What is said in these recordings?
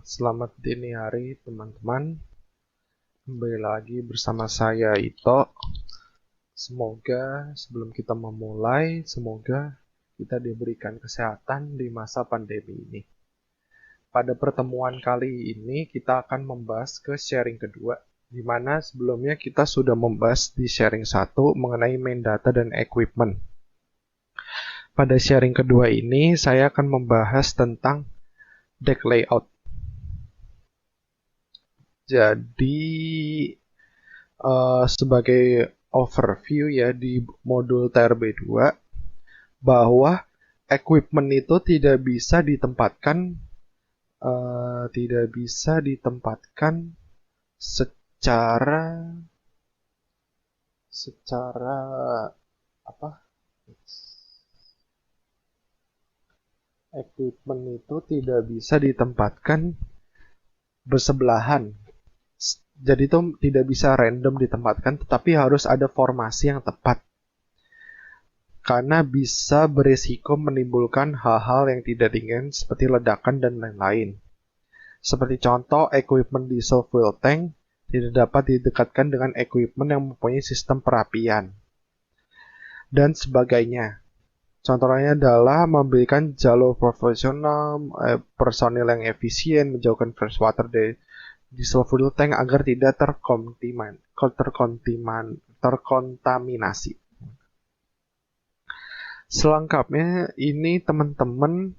Selamat dini hari teman-teman. Kembali lagi bersama saya Ito. Semoga sebelum kita memulai, semoga kita diberikan kesehatan di masa pandemi ini. Pada pertemuan kali ini kita akan membahas ke sharing kedua, di mana sebelumnya kita sudah membahas di sharing 1 mengenai main data dan equipment. Pada sharing kedua ini saya akan membahas tentang deck layout. Jadi sebagai overview ya di modul TRB2 bahwa equipment itu tidak bisa ditempatkan secara apa? Equipment itu tidak bisa ditempatkan bersebelahan. Jadi itu tidak bisa random ditempatkan, tetapi harus ada formasi yang tepat. Karena bisa berisiko menimbulkan hal-hal yang tidak diinginkan seperti ledakan dan lain-lain. Seperti contoh, equipment diesel fuel tank tidak dapat didekatkan dengan equipment yang mempunyai sistem perapian. Dan sebagainya. Contohnya adalah memberikan jalur profesional, personil yang efisien, menjauhkan fresh water dari diesel fuel tank agar tidak terkontaminasi. Selengkapnya ini teman-teman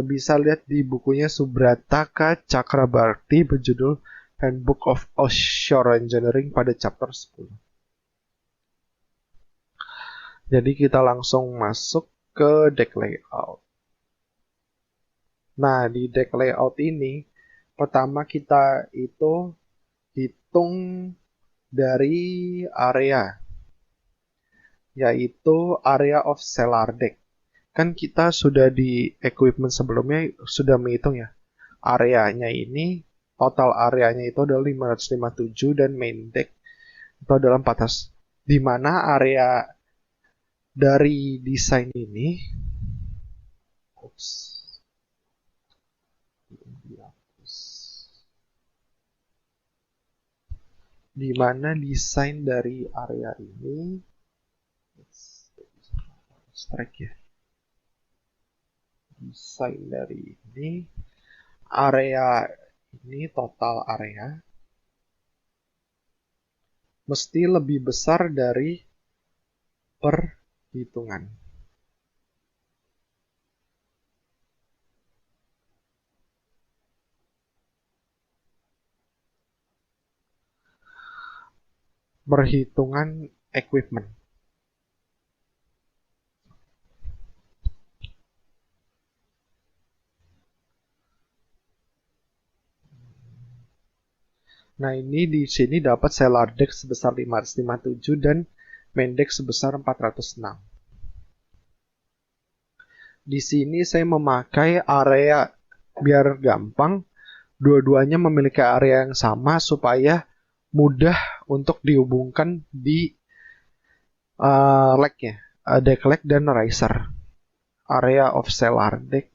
bisa lihat di bukunya Subrataka Chakrabarty berjudul Handbook of Offshore Engineering pada chapter 10. Jadi kita langsung masuk ke deck layout. Nah, di deck layout ini, pertama kita itu hitung dari area, yaitu area of cellar deck. Kan kita sudah di equipment sebelumnya sudah menghitung ya, areanya ini, total areanya itu adalah 557 dan main deck itu adalah 400. Di mana area dari desain ini, di mana desain dari area ini, desain dari ini, area ini total area mesti lebih besar dari perhitungan. Perhitungan equipment. Nah, ini di sini dapat cellar deck sebesar 557 dan main deck sebesar 406. Di sini saya memakai area biar gampang, dua-duanya memiliki area yang sama supaya mudah untuk dihubungkan di leg-nya, deck leg dan riser. Area of cellar deck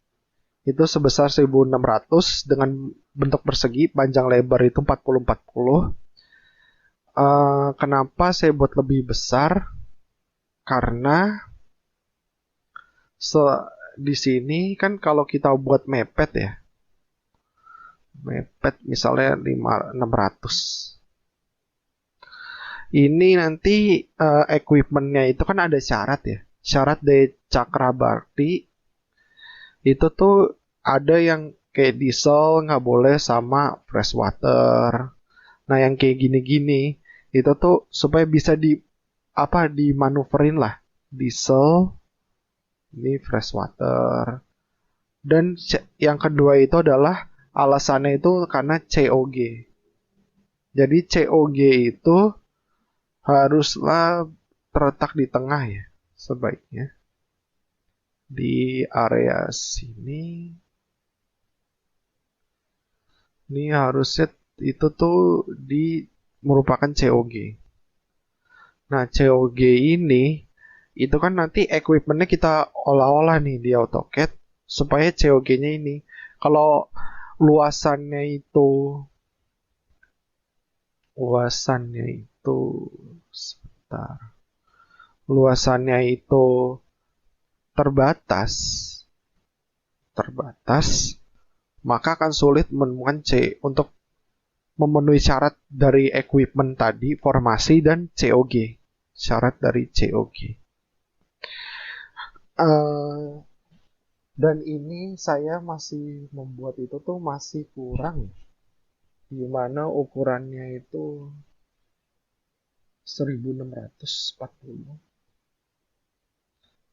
itu sebesar 1600 dengan bentuk persegi, panjang lebar itu 40-40. Kenapa saya buat lebih besar? Karena di sini kan kalau kita buat mepet ya, mepet misalnya 600. Ini nanti equipmentnya itu kan ada syarat ya. Syarat dari Chakrabarty itu tuh ada yang kayak diesel nggak boleh sama fresh water. Nah yang kayak gini-gini itu tuh supaya bisa dimanuverin lah. Diesel, ini fresh water. Dan yang kedua itu adalah alasannya itu karena COG. Jadi COG itu haruslah terletak di tengah ya, sebaiknya. Di area sini. Ini harusnya itu tuh merupakan COG. Nah, COG ini itu kan nanti equipmentnya kita olah-olah nih di AutoCAD. supaya COG-nya ini, kalau luasannya itu luasannya itu sebentar, luasannya itu terbatas, terbatas, maka akan sulit menemukan C untuk memenuhi syarat dari equipment tadi, formasi dan COG. Syarat dari COG. Dan ini saya masih membuat itu tuh masih kurang. Di mana ukurannya itu 1640.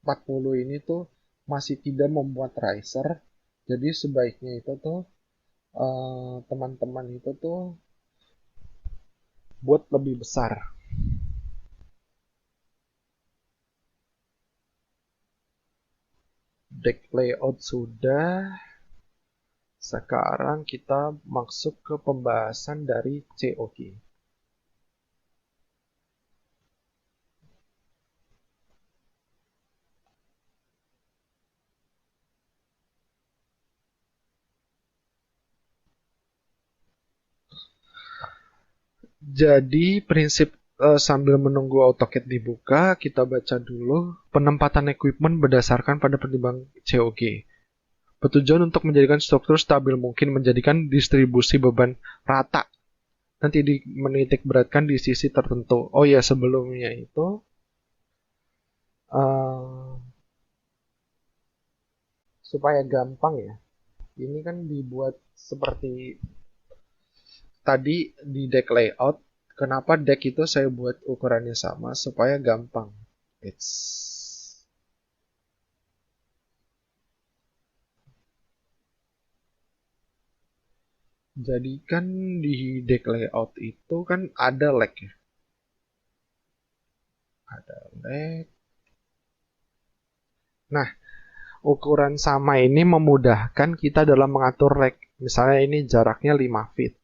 40 ini tuh masih tidak memuat riser. Jadi sebaiknya itu tuh teman-teman itu tuh buat lebih besar. Deck layout sudah. Sekarang kita masuk ke pembahasan dari COG. Jadi prinsip sambil menunggu AutoCAD dibuka, kita baca dulu penempatan equipment berdasarkan pada pertimbangan COG. Bertujuan untuk menjadikan struktur stabil mungkin, menjadikan distribusi beban rata. Nanti menitik beratkan di sisi tertentu. Oh ya, sebelumnya itu uh, supaya gampang ya. Ini kan dibuat seperti tadi di deck layout. Kenapa deck itu saya buat ukurannya sama supaya gampang. Jadi kan di deck layout itu kan ada leg ya. Ada leg. Nah, ukuran sama ini memudahkan kita dalam mengatur leg. Misalnya ini jaraknya 5 feet.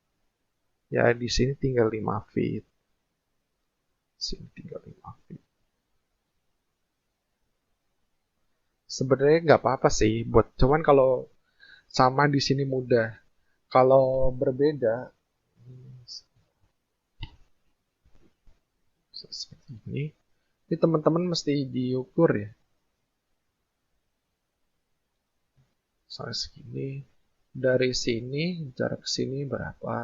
Ya, di sini tinggal 5 feet. Sini tinggal 5 feet. Sebenarnya nggak apa-apa sih, buat cuman kalau sama di sini mudah. Kalau berbeda, seperti ini teman-teman mesti diukur ya. Soalnya segini, dari sini jarak ke sini berapa?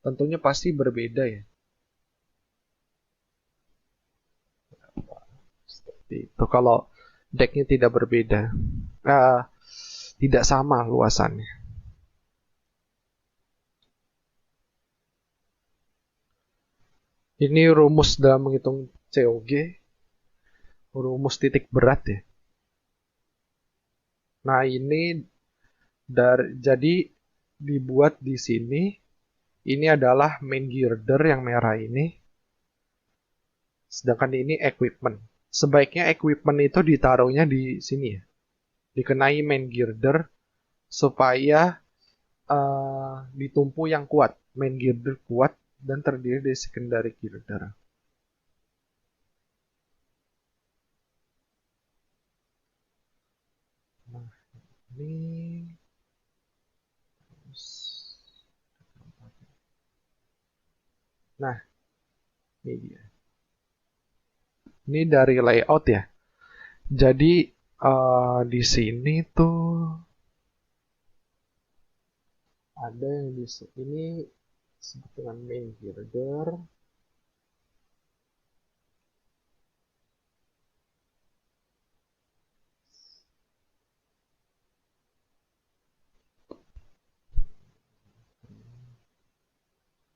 Tentunya pasti berbeda ya. Seperti itu kalau decknya tidak berbeda, uh, tidak sama luasannya. Ini rumus dalam menghitung COG, rumus titik berat ya. Nah ini jadi dibuat di sini. Ini adalah main girder yang merah ini. Sedangkan ini equipment. Sebaiknya equipment itu ditaruhnya di sini ya. Dikenai main girder supaya ditumpu yang kuat. Main girder kuat dan terdiri dari secondary girder. Nah, ini nah, ini dia. Ini dari layout ya. Jadi di sini tuh ada yang di ini disebut dengan main girder.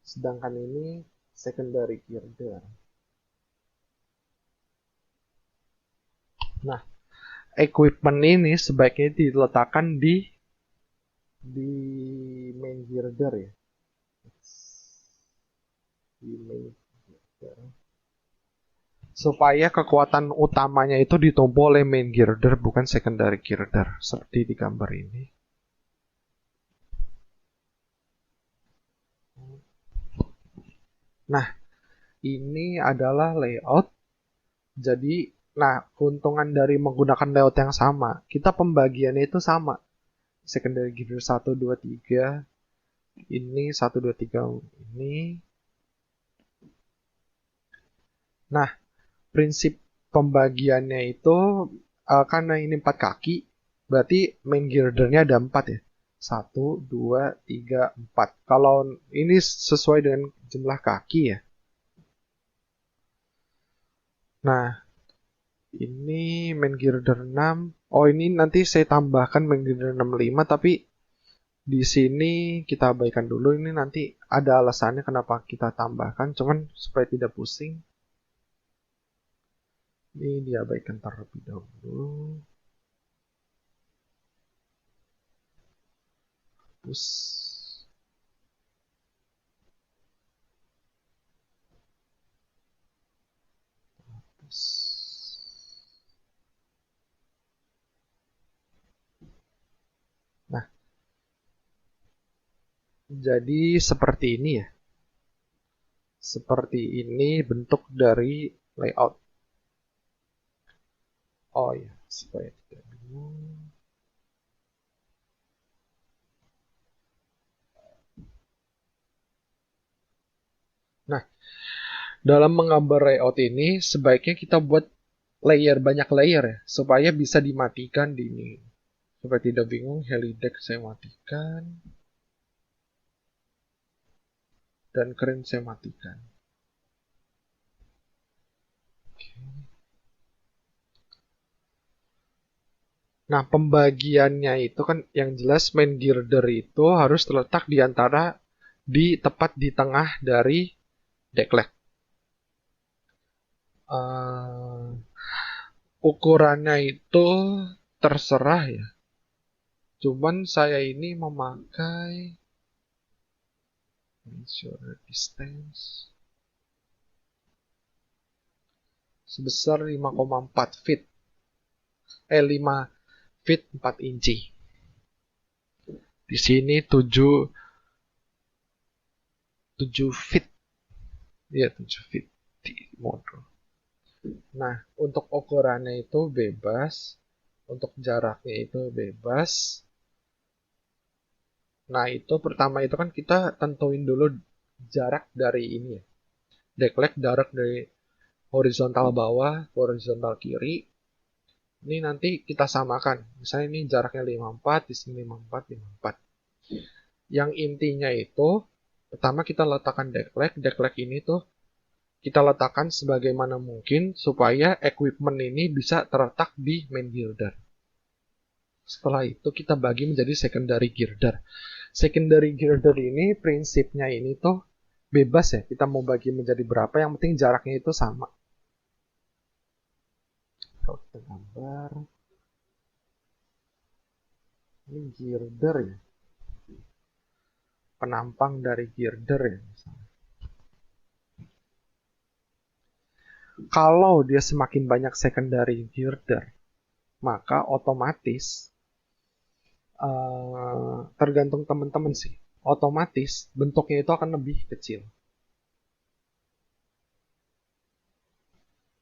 Sedangkan ini secondary girder. Nah, equipment ini sebaiknya diletakkan di main girder ya. Di main girder. Supaya kekuatan utamanya itu ditumpu oleh main girder bukan secondary girder seperti di gambar ini. Nah, ini adalah layout. Jadi Nah, keuntungan dari menggunakan layout yang sama, kita pembagiannya itu sama. Secondary girder 1, 2, 3, ini 1, 2, 3, ini. Nah, prinsip pembagiannya itu karena ini 4 kaki, berarti main girdernya ada 4 ya. 1, 2, 3, 4. Kalau ini sesuai dengan jumlah kaki ya. Nah, ini main girder 6. Oh, ini nanti saya tambahkan main girder 65, tapi di sini kita abaikan dulu. Ini nanti ada alasannya kenapa kita tambahkan, cuman supaya tidak pusing. Ini diabaikan terlebih dahulu. Hapus. Hapus. Nah, jadi seperti ini ya. Seperti ini bentuk dari layout. Oh ya, supaya tidak bingung. Nah, dalam menggambar layout ini sebaiknya kita buat banyak layer ya, supaya bisa dimatikan di ini. Supaya tidak bingung, helideck saya matikan. Dan crane saya matikan. Nah, pembagiannya itu kan yang jelas main girder itu harus terletak tepat di tengah dari deck leg. Ukurannya itu terserah ya. Cuman saya ini memakai measure distance sebesar 5,4 feet. 5 feet 4 inci. Di sini 7 feet. Ya, 7 feet di model. Nah, untuk ukurannya itu bebas. Untuk jaraknya itu bebas. Nah, itu pertama itu kan kita tentuin dulu jarak dari ini ya. Deck leg jarak dari horizontal bawah, horizontal kiri. Ini nanti kita samakan. Misalnya ini jaraknya 54, di sini 54, 54. Yang intinya itu, pertama kita letakkan deck leg ini tuh kita letakkan sebagaimana mungkin supaya equipment ini bisa terletak di main girder. Setelah itu kita bagi menjadi secondary girder. Secondary girder ini prinsipnya ini tuh bebas ya, kita mau bagi menjadi berapa, yang penting jaraknya itu sama. Kalau kita gambar, ini girder ya, penampang dari girder ya misalnya. Kalau dia semakin banyak secondary girder, maka otomatis tergantung teman-teman sih. Otomatis bentuknya itu akan lebih kecil.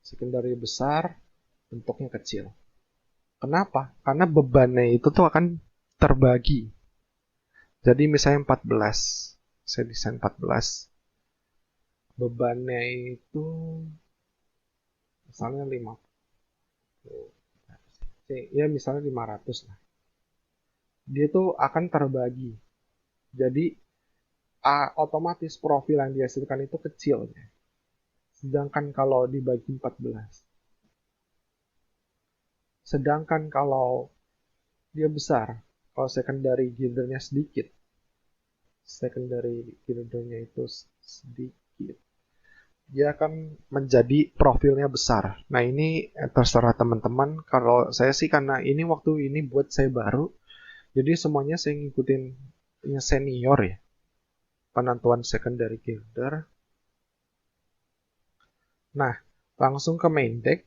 Secondary besar, bentuknya kecil. Kenapa? Karena bebannya itu tuh akan terbagi. Jadi misalnya 14, saya desain 14. Bebannya itu misalnya 50. Ya misalnya 500 lah. Dia tuh akan terbagi. Jadi otomatis profil yang dihasilkan itu kecil. Sedangkan kalau dibagi 14. Sedangkan kalau dia besar, kalau secondary girdernya sedikit, itu sedikit, dia akan menjadi profilnya besar. Nah, ini terserah teman-teman. Kalau saya sih karena ini waktu ini buat saya baru, jadi semuanya saya ngikutin senior ya, penentuan secondary girder. Nah, langsung ke main deck.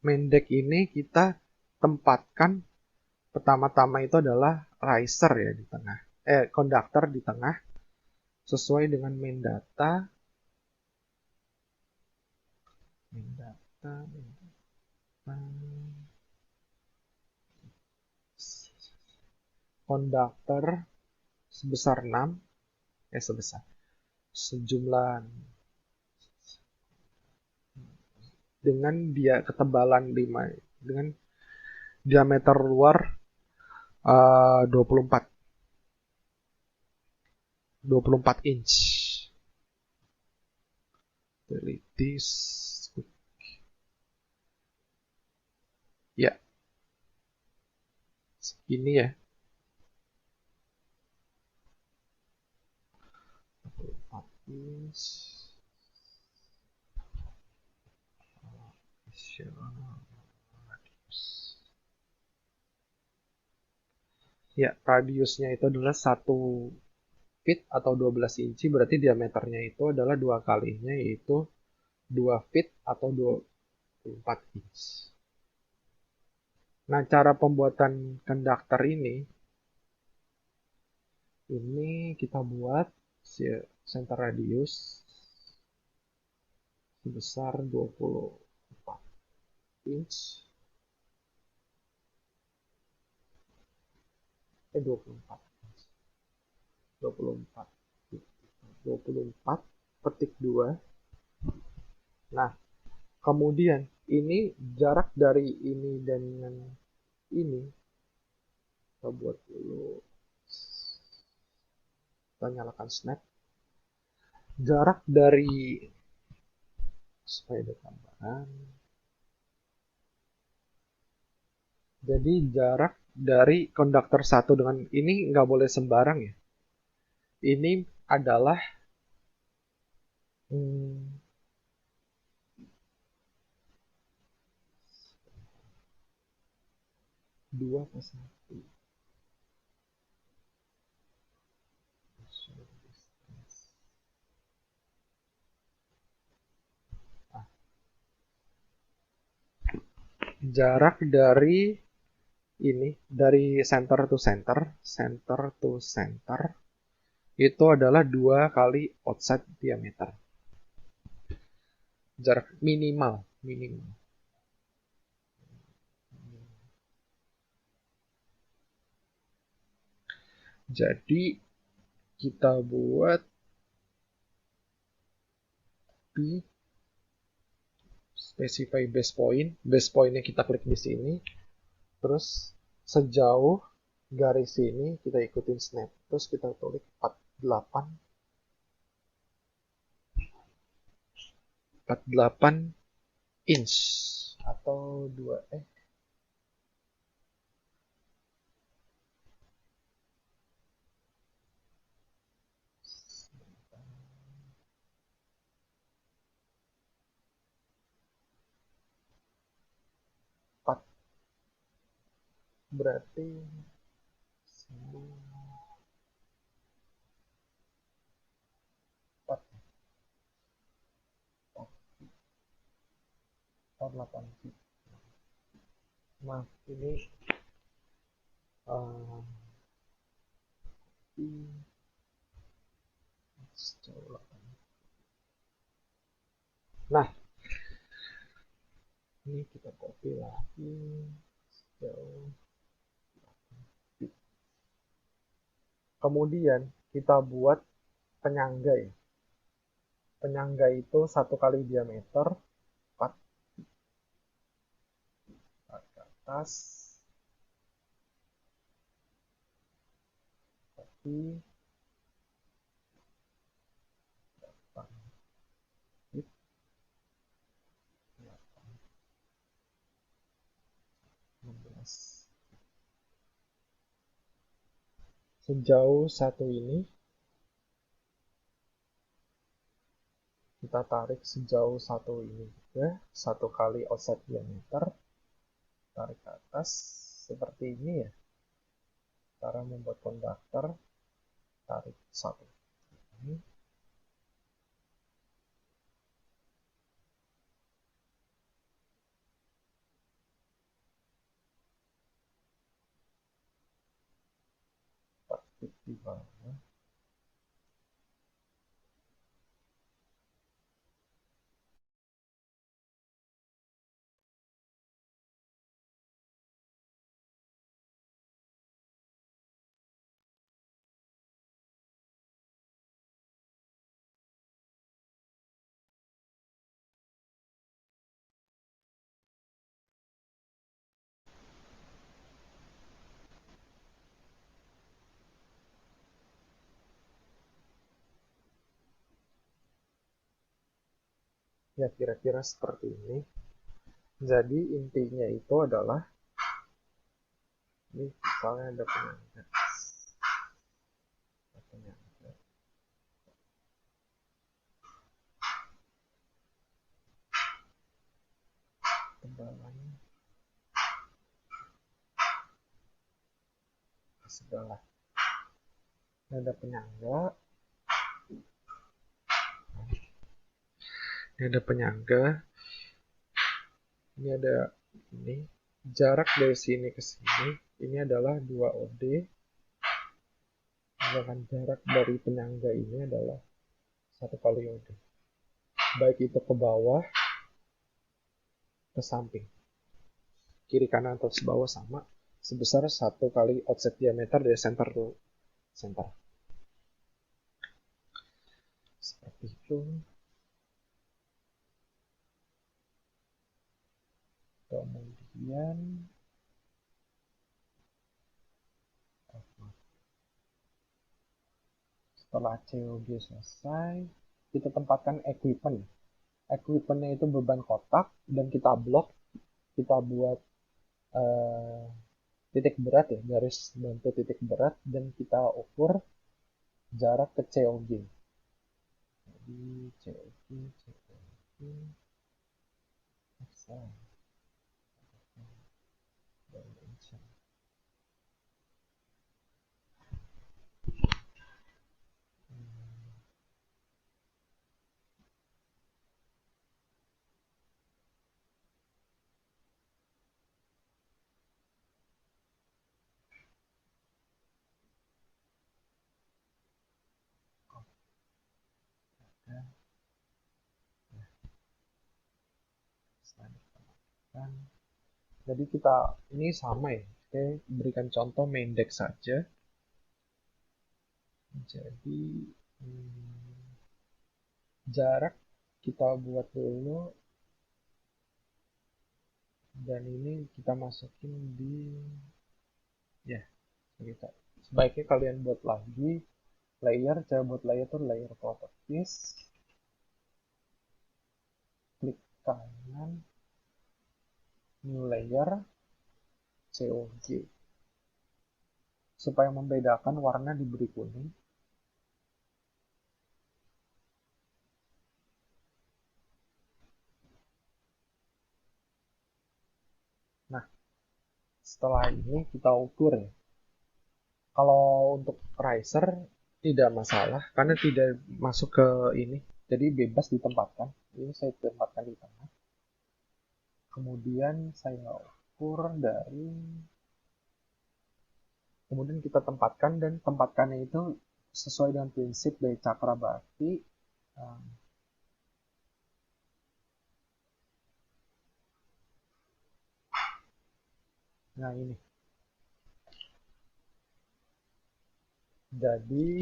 Main deck ini kita tempatkan pertama-tama itu adalah riser ya di tengah. Conductor di tengah sesuai dengan main data. Konduktor sebesar 6, sebesar sejumlah dengan dia ketebalan 5, dengan diameter luar 24 inch. Delete this. Ya, ini ya. 24 inch. Ya, radiusnya itu adalah 1 feet atau 12 inci, berarti diameternya itu adalah 2 kalinya, yaitu 2 feet atau 24 inch. Nah, cara pembuatan konduktor ini kita buat center radius sebesar 24 inch. 24 inch. 24 petik 2. Nah, kemudian ini jarak dari ini dengan ini kita buat dulu. Kita nyalakan snap. Jarak dari supaya ada tambahan. Jadi jarak dari konduktor 1 dengan ini nggak boleh sembarang ya. Ini adalah 2/1. Jarak dari ini, dari center to center itu adalah 2 kali outside diameter. Jarak minimal. Jadi kita buat P specify base point. Base pointnya kita klik di sini. Terus sejauh garis ini kita ikutin snap. Terus kita tulis 48 inch atau 2 4 berarti 8 feet. Nah, ini nah, ini kita copy lagi sejauh. Kemudian kita buat penyangga. Penyangga itu 1 kali diameter 4 ke atas, tapi 16. Sejauh 1 ini kita tarik sejauh 1 ini ya, 1 kali offset diameter, tarik ke atas seperti ini ya. Cara membuat konduktor, tarik 1 ini. Di bawah. Ya kira-kira seperti ini. Jadi intinya itu adalah ini misalnya ada penyangga. Tebalannya sebelah. Ini ada penyangga. Ini ada penyangga. Ini ada ini. Jarak dari sini ke sini. Ini adalah 2 OD. Sedangkan jarak dari penyangga ini adalah 1 kali OD. Baik itu ke bawah, ke samping. Kiri kanan atau bawah sama. Sebesar 1 kali offset diameter dari center to center. Seperti itu. Kemudian setelah COG selesai, kita tempatkan equipment. Equipmentnya itu beban kotak dan kita blok, kita buat titik berat ya, garis bantu titik berat, dan kita ukur jarak ke COG. Jadi COG dimension. Jadi kita ini sama ya. Oke, berikan contoh main deck saja. Jadi jarak kita buat dulu, dan ini kita masukin di ya kita. Sebaiknya kalian buat lagi layer. Cara buat layer tuh layer properties, klik kanan, new layer, COG, supaya membedakan warna diberi kuning. Nah, setelah ini kita ukur ya. Kalau untuk riser tidak masalah karena tidak masuk ke ini, jadi bebas ditempatkan. Ini saya tempatkan di tengah. Kemudian saya ukur dari, kemudian kita tempatkan, dan tempatkannya itu sesuai dengan prinsip dari Cakrabarti. Nah ini. Jadi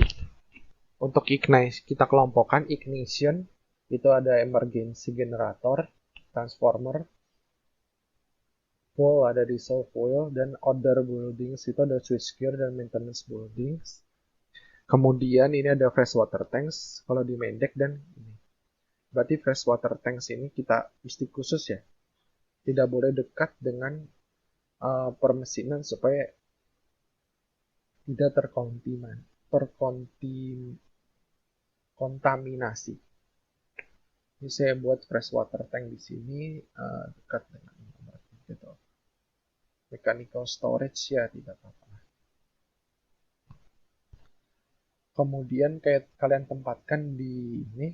untuk ignite kita kelompokkan ignition itu ada emergency generator, transformer, fuel ada diesel fuel, dan other buildings itu ada switchgear dan maintenance buildings. Kemudian ini ada freshwater tanks kalau di main deck, dan ini. Berarti freshwater tanks ini kita mesti khusus ya. Tidak boleh dekat dengan permesinan supaya tidak terkontaminasi. Ini saya buat freshwater tank di sini dekat dengan gitu. Mechanical storage ya tidak apa-apa. Kemudian kayak kalian tempatkan di ini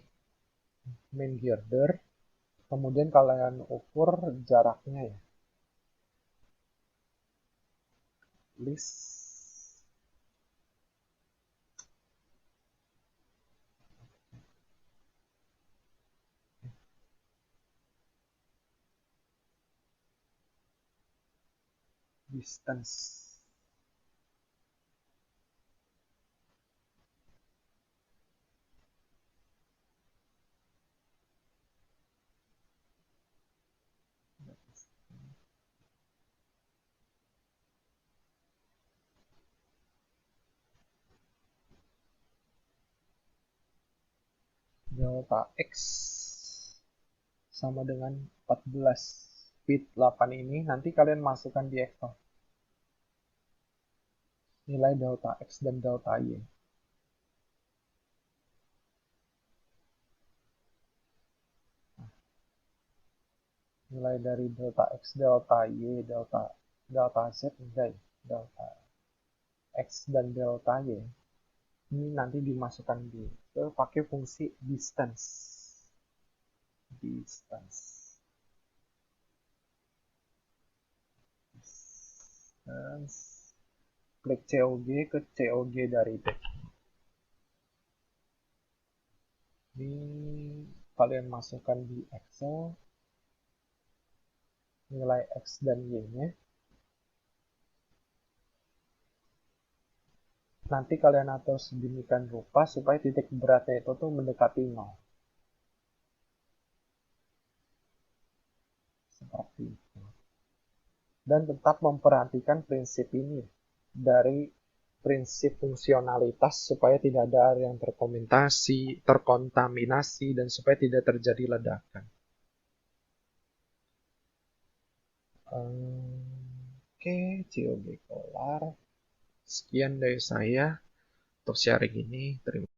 main girder. Kemudian kalian ukur jaraknya ya. List distance. Delta X sama dengan 14 bit 8 ini nanti kalian masukkan di Excel nilai delta X dan delta Y. Nilai dari delta X, delta Y, delta Z, enggak ya, delta X dan delta Y. Ini nanti dimasukkan di pakai fungsi distance. Distance. Distance. Klik COG ke COG dari D. Ini kalian masukkan di Excel nilai X dan Y-nya. Nanti kalian atur sedemikian rupa supaya titik beratnya itu tuh mendekati 0. Seperti itu. Dan tetap memperhatikan prinsip ini dari prinsip fungsionalitas supaya tidak ada yang terkontaminasi, dan supaya tidak terjadi ledakan. Oke, COG kelar. Sekian dari saya untuk sharing ini. Terima kasih.